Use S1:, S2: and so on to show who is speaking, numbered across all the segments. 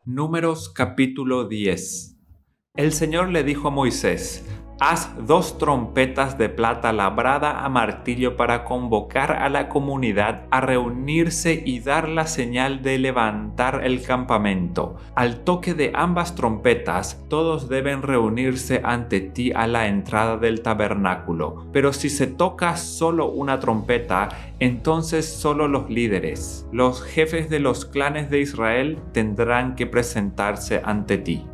S1: Números capítulo 10. El Señor le dijo a Moisés: haz 2 trompetas de plata labrada a martillo para convocar a la comunidad a reunirse y dar la señal de levantar el campamento. Al toque de ambas trompetas, todos deben reunirse ante ti a la entrada del tabernáculo. Pero si se toca solo una trompeta, entonces solo los líderes, los jefes de los clanes de Israel, tendrán que presentarse ante ti.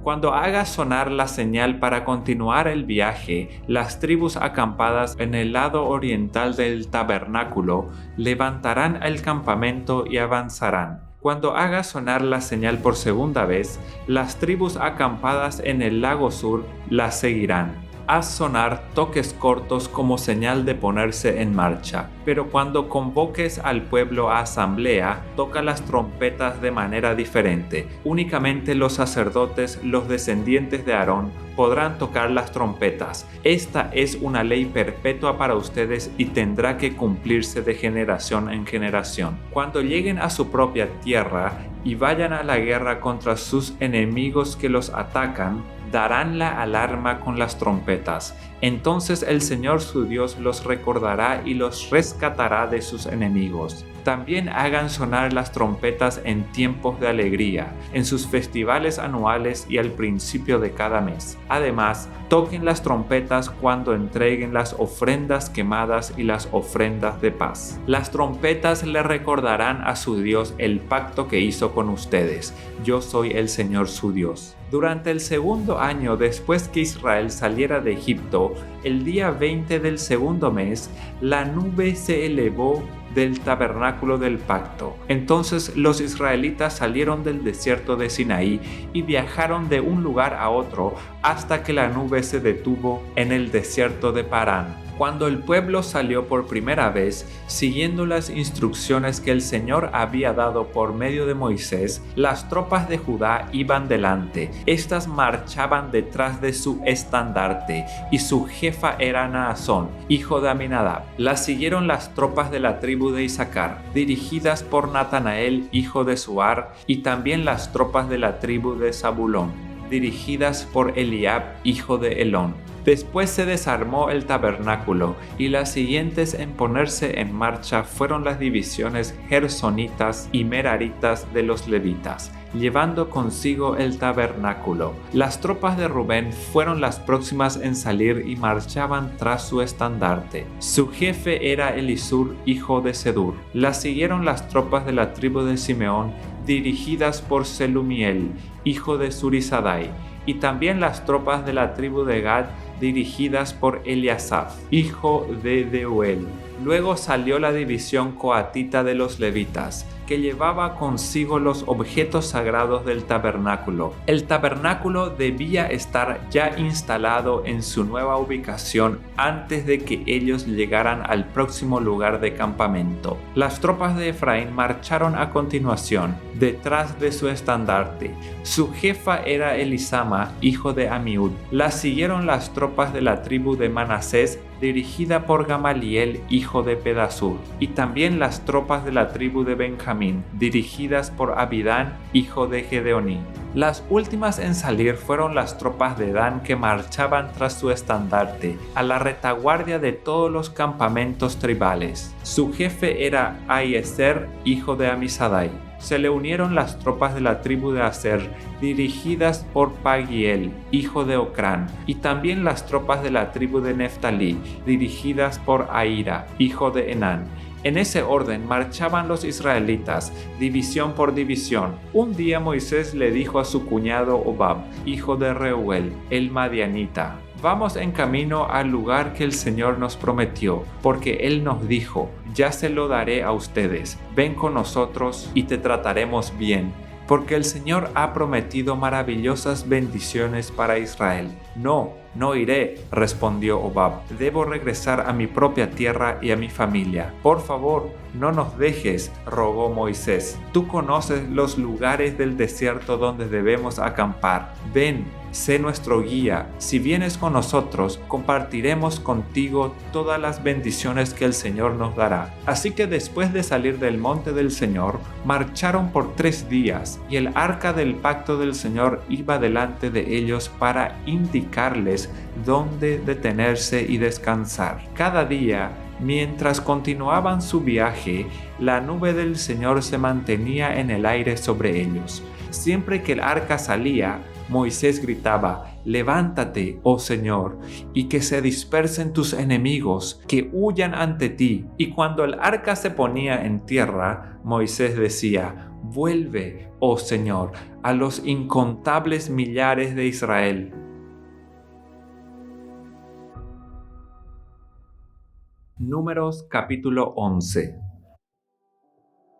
S1: Cuando hagas sonar la señal para continuar el viaje, las tribus acampadas en el lado oriental del tabernáculo levantarán el campamento y avanzarán. Cuando hagas sonar la señal por segunda vez, las tribus acampadas en el lago sur la seguirán. Haz sonar toques cortos como señal de ponerse en marcha, pero cuando convoques al pueblo a asamblea, toca las trompetas de manera diferente. Únicamente los sacerdotes, los descendientes de Aarón, podrán tocar las trompetas. Esta es una ley perpetua para ustedes y tendrá que cumplirse de generación en generación. Cuando lleguen a su propia tierra y vayan a la guerra contra sus enemigos que los atacan, darán la alarma con las trompetas. Entonces el Señor su Dios los recordará y los rescatará de sus enemigos. También hagan sonar las trompetas en tiempos de alegría, en sus festivales anuales y al principio de cada mes. Además, toquen las trompetas cuando entreguen las ofrendas quemadas y las ofrendas de paz. Las trompetas le recordarán a su Dios el pacto que hizo con ustedes. Yo soy el Señor su Dios. Durante el segundo año después que Israel saliera de Egipto, el día 20 del segundo mes, la nube se elevó del tabernáculo del pacto. Entonces los israelitas salieron del desierto de Sinaí y viajaron de un lugar a otro hasta que la nube se detuvo en el desierto de Parán. Cuando el pueblo salió por primera vez, siguiendo las instrucciones que el Señor había dado por medio de Moisés, las tropas de Judá iban delante. Estas marchaban detrás de su estandarte, y su jefa era Naasón, hijo de Aminadab. Las siguieron las tropas de la tribu de Isaacar, dirigidas por Natanael, hijo de Suar, y también las tropas de la tribu de Zabulón, dirigidas por Eliab, hijo de Helón. Después se desarmó el tabernáculo, y las siguientes en ponerse en marcha fueron las divisiones gersonitas y meraritas de los levitas, llevando consigo el tabernáculo. Las tropas de Rubén fueron las próximas en salir y marchaban tras su estandarte. Su jefe era Elisur, hijo de Sedur. Las siguieron las tropas de la tribu de Simeón, dirigidas por Selumiel, hijo de Surisadai, y también las tropas de la tribu de Gad, dirigidas por Eliasaf, hijo de Deuel. Luego salió la división coatita de los levitas, que llevaba consigo los objetos sagrados del tabernáculo. El tabernáculo debía estar ya instalado en su nueva ubicación antes de que ellos llegaran al próximo lugar de campamento. Las tropas de Efraín marcharon a continuación, detrás de su estandarte. Su jefa era Elisama, hijo de Amiud. La siguieron las tropas de la tribu de Manasés, dirigida por Gamaliel, hijo de Pedasur, y también las tropas de la tribu de Benjamín, dirigidas por Abidán, hijo de Gedeoní. Las últimas en salir fueron las tropas de Dan, que marchaban tras su estandarte, a la retaguardia de todos los campamentos tribales. Su jefe era Ahiezer, hijo de Amisadai. Se le unieron las tropas de la tribu de Aser, dirigidas por Pagiel, hijo de Ocrán, y también las tropas de la tribu de Neftalí, dirigidas por Ahira, hijo de Enán. En ese orden marchaban los israelitas, división por división. Un día Moisés le dijo a su cuñado Hobab, hijo de Reuel, el madianita: vamos en camino al lugar que el Señor nos prometió, porque Él nos dijo: ya se lo daré a ustedes, ven con nosotros y te trataremos bien, porque el Señor ha prometido maravillosas bendiciones para Israel. No, No iré, respondió Hobab. Debo regresar a mi propia tierra y a mi familia. Por favor, no nos dejes, rogó Moisés. Tú conoces los lugares del desierto donde debemos acampar. Ven, sé nuestro guía. Si vienes con nosotros, compartiremos contigo todas las bendiciones que el Señor nos dará. Así que después de salir del monte del Señor, marcharon por 3 días, y el arca del pacto del Señor iba delante de ellos para indicarles dónde detenerse y descansar. Cada día, mientras continuaban su viaje, la nube del Señor se mantenía en el aire sobre ellos. Siempre que el arca salía, Moisés gritaba: «Levántate, oh Señor, y que se dispersen tus enemigos, que huyan ante ti». Y cuando el arca se ponía en tierra, Moisés decía: «Vuelve, oh Señor, a los incontables millares de Israel». Números capítulo 11.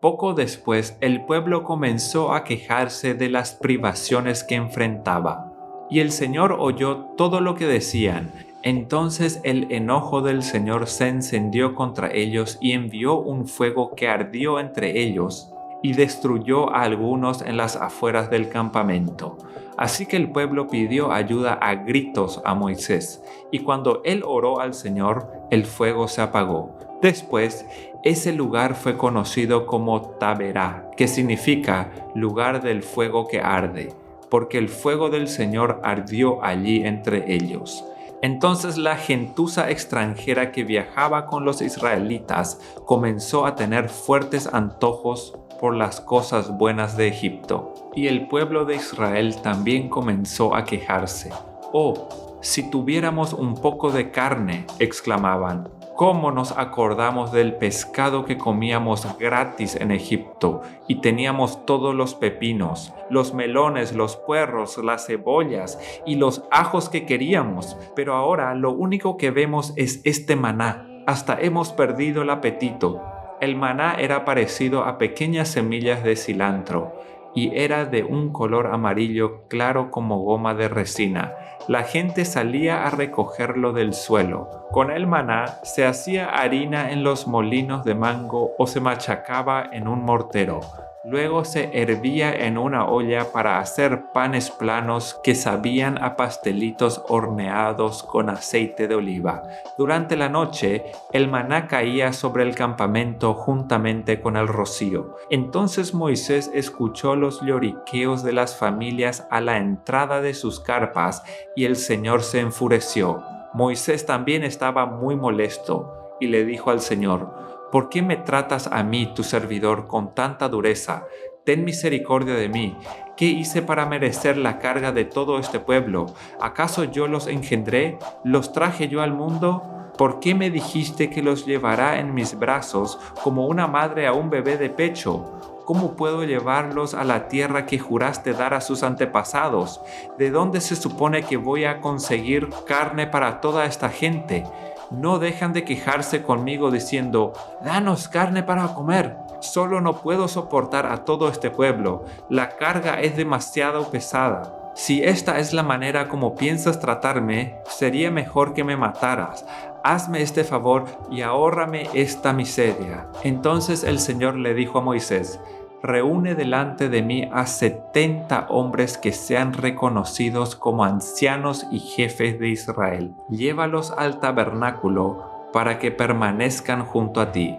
S1: Poco después, el pueblo comenzó a quejarse de las privaciones que enfrentaba, y el Señor oyó todo lo que decían. Entonces el enojo del Señor se encendió contra ellos y envió un fuego que ardió entre ellos y destruyó a algunos en las afueras del campamento. Así que el pueblo pidió ayuda a gritos a Moisés, y cuando él oró al Señor, el fuego se apagó. Después, ese lugar fue conocido como Taberá, que significa lugar del fuego que arde, porque el fuego del Señor ardió allí entre ellos. Entonces la gentuza extranjera que viajaba con los israelitas comenzó a tener fuertes antojos por las cosas buenas de Egipto, y el pueblo de Israel también comenzó a quejarse. «Oh, si tuviéramos un poco de carne», exclamaban. «¿Cómo nos acordamos del pescado que comíamos gratis en Egipto y teníamos todos los pepinos, los melones, los puerros, las cebollas y los ajos que queríamos? Pero ahora lo único que vemos es este maná. Hasta hemos perdido el apetito». El maná era parecido a pequeñas semillas de cilantro y era de un color amarillo claro como goma de resina. La gente salía a recogerlo del suelo. Con el maná se hacía harina en los molinos de mango o se machacaba en un mortero. Luego se hervía en una olla para hacer panes planos que sabían a pastelitos horneados con aceite de oliva. Durante la noche, el maná caía sobre el campamento juntamente con el rocío. Entonces Moisés escuchó los lloriqueos de las familias a la entrada de sus carpas y el Señor se enfureció. Moisés también estaba muy molesto y le dijo al Señor: «¿Por qué me tratas a mí, tu servidor, con tanta dureza? Ten misericordia de mí. ¿Qué hice para merecer la carga de todo este pueblo? ¿Acaso yo los engendré? ¿Los traje yo al mundo? ¿Por qué me dijiste que los llevará en mis brazos como una madre a un bebé de pecho? ¿Cómo puedo llevarlos a la tierra que juraste dar a sus antepasados? ¿De dónde se supone que voy a conseguir carne para toda esta gente? No dejan de quejarse conmigo diciendo: «Danos carne para comer». Solo no puedo soportar a todo este pueblo. La carga es demasiado pesada. Si esta es la manera como piensas tratarme, sería mejor que me mataras. Hazme este favor y ahórrame esta miseria». Entonces el Señor le dijo a Moisés: «Reúne delante de mí a 70 hombres que sean reconocidos como ancianos y jefes de Israel. Llévalos al tabernáculo para que permanezcan junto a ti.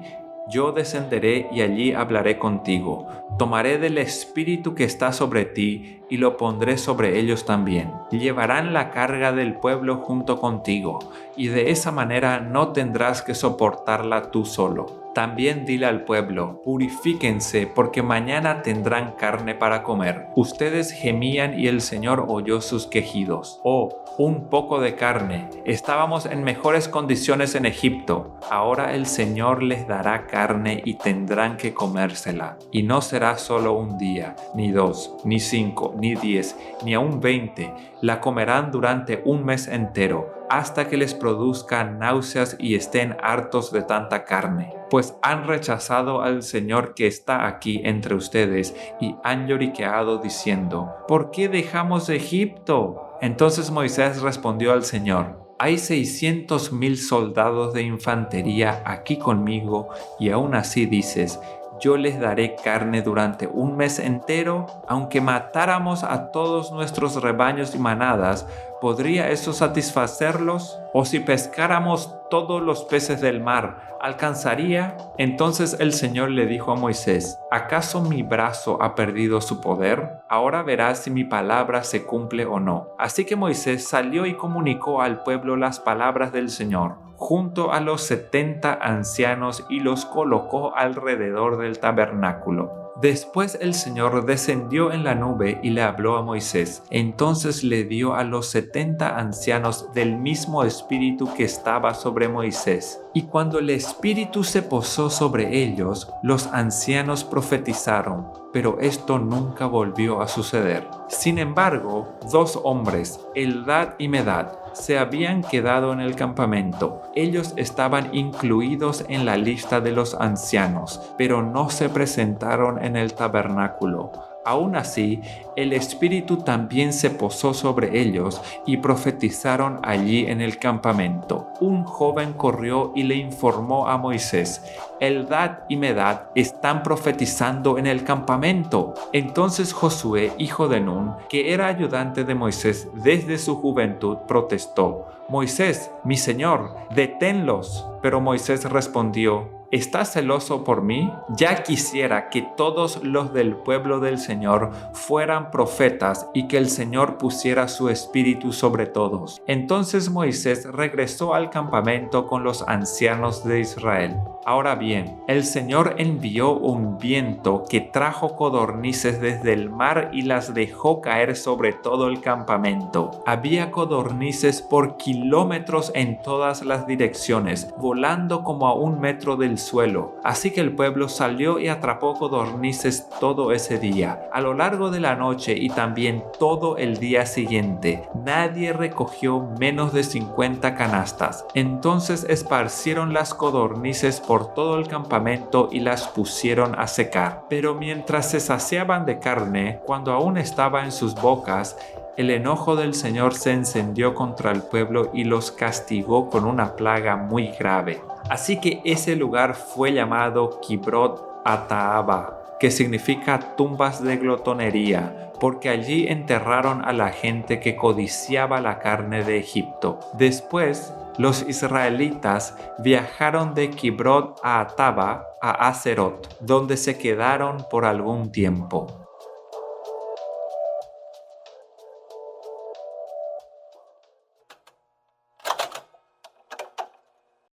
S1: Yo descenderé y allí hablaré contigo. Tomaré del espíritu que está sobre ti y lo pondré sobre ellos también. Llevarán la carga del pueblo junto contigo, y de esa manera no tendrás que soportarla tú solo. También dile al pueblo: purifíquense, porque mañana tendrán carne para comer». Ustedes gemían y el Señor oyó sus quejidos. «Oh, un poco de carne. Estábamos en mejores condiciones en Egipto. Ahora el Señor les dará carne y tendrán que comérsela. Y no será solo un día, ni 2, ni 5, ni 10, ni aún 20. La comerán durante un mes entero. hasta que les produzca náuseas y estén hartos de tanta carne. Pues han rechazado al Señor que está aquí entre ustedes y han lloriqueado diciendo: ¿por qué dejamos Egipto? Entonces Moisés respondió al Señor: hay 600,000 soldados de infantería aquí conmigo y aún así dices: yo les daré carne durante un mes entero. Aunque matáramos a todos nuestros rebaños y manadas, ¿podría eso satisfacerlos? ¿O si pescáramos todos los peces del mar, alcanzaría? Entonces el Señor le dijo a Moisés: ¿acaso mi brazo ha perdido su poder? Ahora verás si mi palabra se cumple o no. Así que Moisés salió y comunicó al pueblo las palabras del Señor, junto a los 70 ancianos, y los colocó alrededor del tabernáculo. Después el Señor descendió en la nube y le habló a Moisés. Entonces le dio a los 70 ancianos del mismo espíritu que estaba sobre Moisés. Y cuando el espíritu se posó sobre ellos, los ancianos profetizaron, pero esto nunca volvió a suceder. Sin embargo, 2 hombres, Eldad y Medad, se habían quedado en el campamento. Ellos estaban incluidos en la lista de los ancianos, pero no se presentaron en el tabernáculo. Aún así, el Espíritu también se posó sobre ellos y profetizaron allí en el campamento. Un joven corrió y le informó a Moisés: Eldad y Medad están profetizando en el campamento. Entonces Josué, hijo de Nun, que era ayudante de Moisés desde su juventud, protestó: Moisés, mi señor, deténlos. Pero Moisés respondió: ¿estás celoso por mí? Ya quisiera que todos los del pueblo del Señor fueran profetas y que el Señor pusiera su espíritu sobre todos. Entonces Moisés regresó al campamento con los ancianos de Israel. Ahora bien, el Señor envió un viento que trajo codornices desde el mar y las dejó caer sobre todo el campamento. Había codornices por kilómetros en todas las direcciones, volando como a 1 metro del suelo. Así que el pueblo salió y atrapó codornices todo ese día, a lo largo de la noche y también todo el día siguiente. Nadie recogió menos de 50 canastas. Entonces esparcieron las codornices por todo el campamento y las pusieron a secar. Pero mientras se saciaban de carne, cuando aún estaba en sus bocas, el enojo del Señor se encendió contra el pueblo y los castigó con una plaga muy grave. Así que ese lugar fue llamado Kibrot Hataava, que significa tumbas de glotonería, porque allí enterraron a la gente que codiciaba la carne de Egipto. Después, los israelitas viajaron de Kibrot Hataava a Haserot, donde se quedaron por algún tiempo.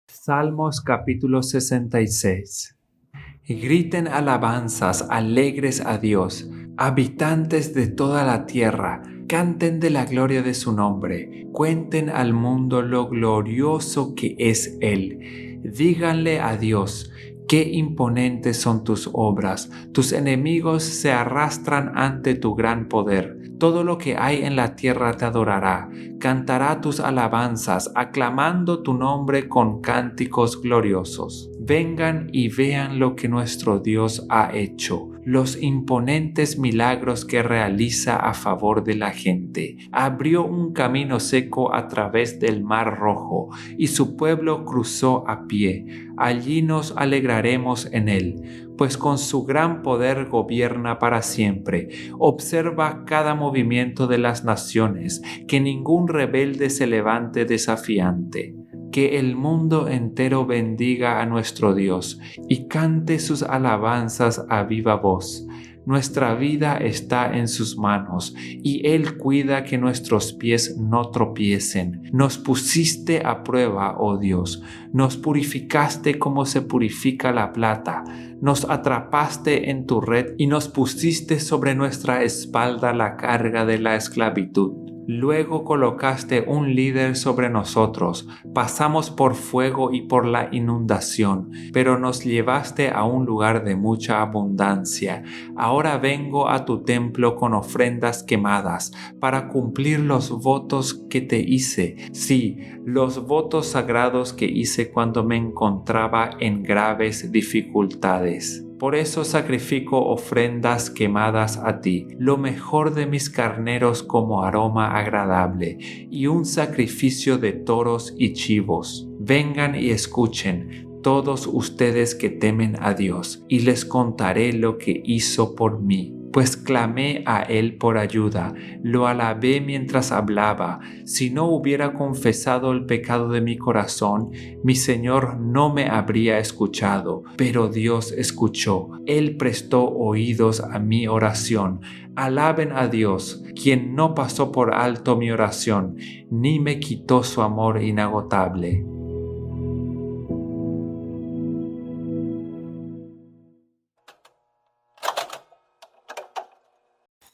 S1: Salmos capítulo 66. Griten alabanzas alegres a Dios, habitantes de toda la tierra, canten de la gloria de su nombre, cuenten al mundo lo glorioso que es Él. Díganle a Dios: qué imponentes son tus obras, tus enemigos se arrastran ante tu gran poder. Todo lo que hay en la tierra te adorará, cantará tus alabanzas, aclamando tu nombre con cánticos gloriosos. Vengan y vean lo que nuestro Dios ha hecho, los imponentes milagros que realiza a favor de la gente. Abrió un camino seco a través del Mar Rojo, y su pueblo cruzó a pie. Allí nos alegraremos en él, pues con su gran poder gobierna para siempre. Observa cada movimiento de las naciones, que ningún rebelde se levante desafiante. Que el mundo entero bendiga a nuestro Dios y cante sus alabanzas a viva voz. Nuestra vida está en sus manos y Él cuida que nuestros pies no tropiecen. Nos pusiste a prueba, oh Dios, nos purificaste como se purifica la plata. Nos atrapaste en tu red y nos pusiste sobre nuestra espalda la carga de la esclavitud. Luego colocaste un líder sobre nosotros. Pasamos por fuego y por la inundación, pero nos llevaste a un lugar de mucha abundancia. Ahora vengo a tu templo con ofrendas quemadas para cumplir los votos que te hice. Sí, los votos sagrados que hice cuando me encontraba en graves dificultades. Por eso sacrifico ofrendas quemadas a ti, lo mejor de mis carneros como aroma agradable, y un sacrificio de toros y chivos. Vengan y escuchen, todos ustedes que temen a Dios, y les contaré lo que hizo por mí. Pues clamé a Él por ayuda, lo alabé mientras hablaba. Si no hubiera confesado el pecado de mi corazón, mi Señor no me habría escuchado. Pero Dios escuchó, Él prestó oídos a mi oración. Alaben a Dios, quien no pasó por alto mi oración, ni me quitó su amor inagotable.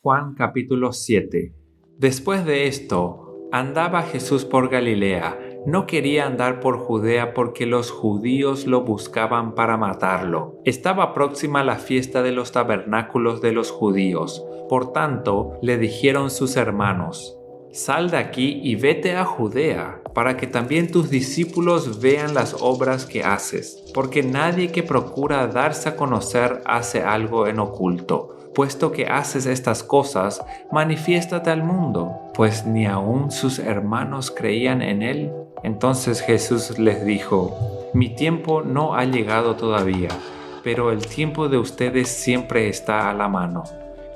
S1: Juan capítulo 7. Después de esto, andaba Jesús por Galilea. No quería andar por Judea porque los judíos lo buscaban para matarlo. Estaba próxima la fiesta de los tabernáculos de los judíos. Por tanto, le dijeron sus hermanos: Sal de aquí y vete a Judea, para que también tus discípulos vean las obras que haces, porque nadie que procura darse a conocer hace algo en oculto. Puesto que haces estas cosas, manifiéstate al mundo, pues ni aun sus hermanos creían en él. Entonces Jesús les dijo: Mi tiempo no ha llegado todavía, pero el tiempo de ustedes siempre está a la mano.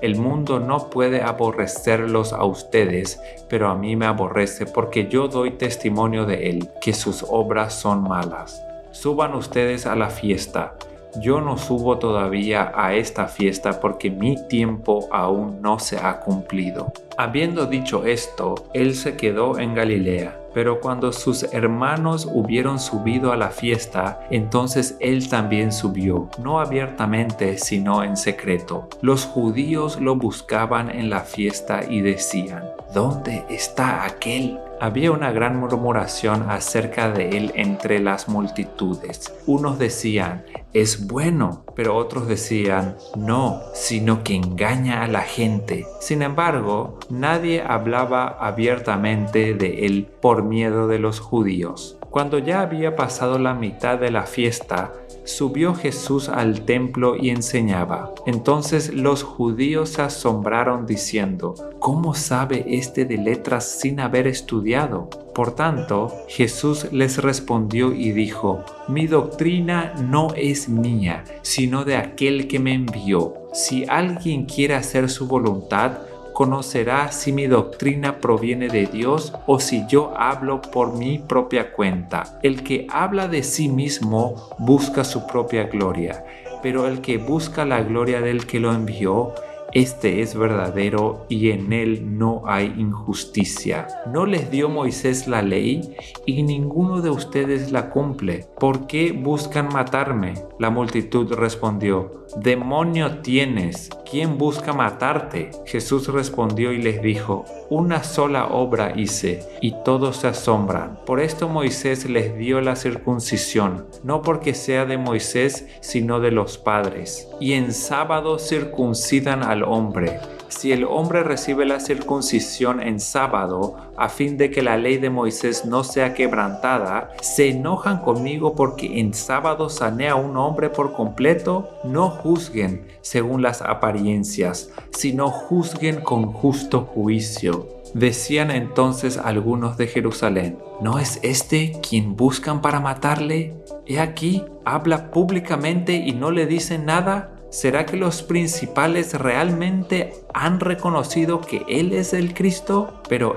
S1: El mundo no puede aborrecerlos a ustedes, pero a mí me aborrece porque yo doy testimonio de él, que sus obras son malas. Suban ustedes a la fiesta. Yo no subo todavía a esta fiesta porque mi tiempo aún no se ha cumplido. Habiendo dicho esto, él se quedó en Galilea. Pero cuando sus hermanos hubieron subido a la fiesta, entonces él también subió, no abiertamente, sino en secreto. Los judíos lo buscaban en la fiesta y decían: ¿Dónde está aquel? Había una gran murmuración acerca de él entre las multitudes. Unos decían: es bueno, pero otros decían: no, sino que engaña a la gente. Sin embargo, nadie hablaba abiertamente de él por miedo de los judíos. Cuando ya había pasado la mitad de la fiesta, subió Jesús al templo y enseñaba. Entonces los judíos se asombraron diciendo: ¿Cómo sabe este de letras sin haber estudiado? Por tanto, Jesús les respondió y dijo: Mi doctrina no es mía, sino de aquel que me envió. Si alguien quiere hacer su voluntad, conocerá si mi doctrina proviene de Dios o si yo hablo por mi propia cuenta. El que habla de sí mismo busca su propia gloria, pero el que busca la gloria del que lo envió, este es verdadero y en él no hay injusticia. ¿No les dio Moisés la ley y ninguno de ustedes la cumple? ¿Por qué buscan matarme? La multitud respondió: ¡Demonio tienes! ¿Quién busca matarte? Jesús respondió y les dijo: Una sola obra hice, y todos se asombran. Por esto Moisés les dio la circuncisión, no porque sea de Moisés, sino de los padres. Y en sábado circuncidan al hombre. Si el hombre recibe la circuncisión en sábado, a fin de que la ley de Moisés no sea quebrantada, ¿se enojan conmigo porque en sábado sané a un hombre por completo? No juzguen según las apariencias, sino juzguen con justo juicio. Decían entonces algunos de Jerusalén: ¿No es este quien buscan para matarle? He aquí, habla públicamente y no le dicen nada. ¿Será que los principales realmente han reconocido que Él es el Cristo? Pero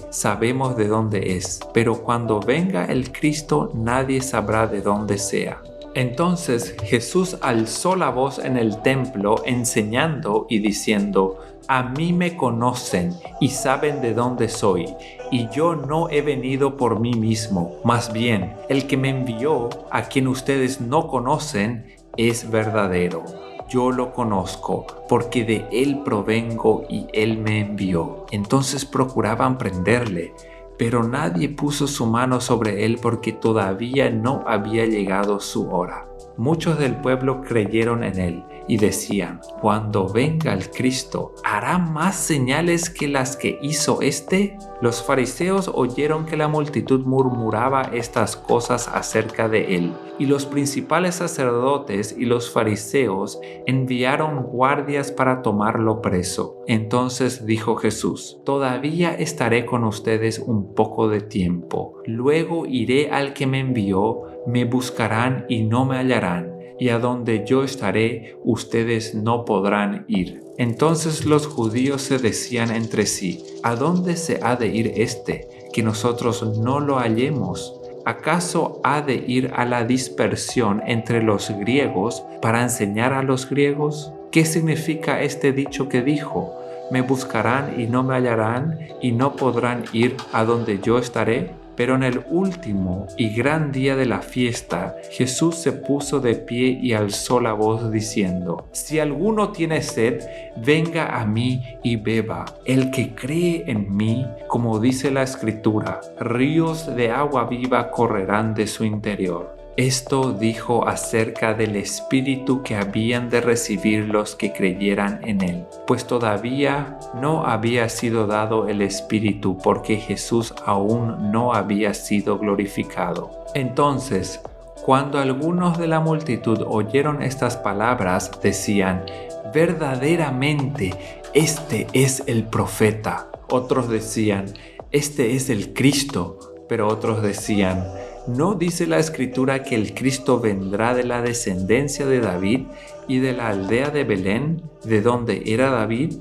S1: sabemos de dónde es. Pero cuando venga el Cristo, nadie sabrá de dónde sea. Entonces Jesús alzó la voz en el templo, enseñando y diciendo: A mí me conocen y saben de dónde soy, y yo no he venido por mí mismo. Más bien, el que me envió, a quien ustedes no conocen, es verdadero. yo lo conozco, porque de él provengo y él me envió. Entonces procuraban prenderle, pero nadie puso su mano sobre él porque todavía no había llegado su hora. Muchos del pueblo creyeron en él y decían: cuando venga el Cristo, ¿hará más señales que las que hizo éste? Los fariseos oyeron que la multitud murmuraba estas cosas acerca de él, y los principales sacerdotes y los fariseos enviaron guardias para tomarlo preso. Entonces dijo Jesús: todavía estaré con ustedes un poco de tiempo, luego iré al que me envió, me buscarán y no me hallarán, y a donde yo estaré, ustedes no podrán ir. Entonces los judíos se decían entre sí: ¿a dónde se ha de ir este, que nosotros no lo hallemos? ¿Acaso ha de ir a la dispersión entre los griegos para enseñar a los griegos? ¿Qué significa este dicho que dijo: me buscarán y no me hallarán, y no podrán ir a donde yo estaré? Pero en el último y gran día de la fiesta, Jesús se puso de pie y alzó la voz diciendo: si alguno tiene sed, venga a mí y beba. El que cree en mí, como dice la Escritura, ríos de agua viva correrán de su interior. Esto dijo acerca del Espíritu que habían de recibir los que creyeran en él, pues todavía no había sido dado el Espíritu porque Jesús aún no había sido glorificado. Entonces, cuando algunos de la multitud oyeron estas palabras, decían: verdaderamente, este es el profeta. Otros decían: este es el Cristo. Pero otros decían: ¿no dice la Escritura que el Cristo vendrá de la descendencia de David y de la aldea de Belén, de donde era David?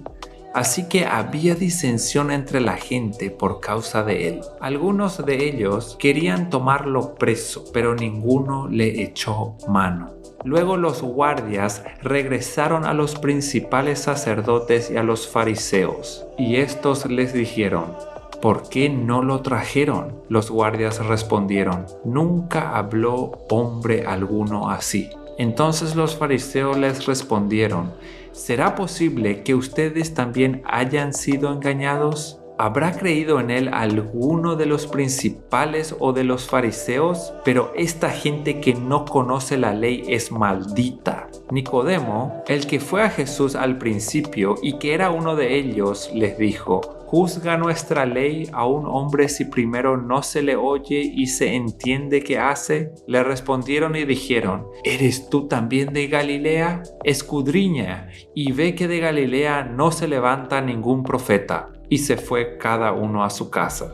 S1: Así que había disensión entre la gente por causa de él. Algunos de ellos querían tomarlo preso, pero ninguno le echó mano. Luego los guardias regresaron a los principales sacerdotes y a los fariseos, y estos les dijeron: ¿por qué no lo trajeron? Los guardias respondieron: nunca habló hombre alguno así. Entonces los fariseos les respondieron: ¿será posible que ustedes también hayan sido engañados? ¿Habrá creído en él alguno de los principales o de los fariseos? Pero esta gente que no conoce la ley es maldita. Nicodemo, el que fue a Jesús al principio y que era uno de ellos, les dijo: ¿juzga nuestra ley a un hombre si primero no se le oye y se entiende qué hace? Le respondieron y dijeron: ¿eres tú también de Galilea? Escudriña y ve que de Galilea no se levanta ningún profeta. Y se fue cada uno a su casa.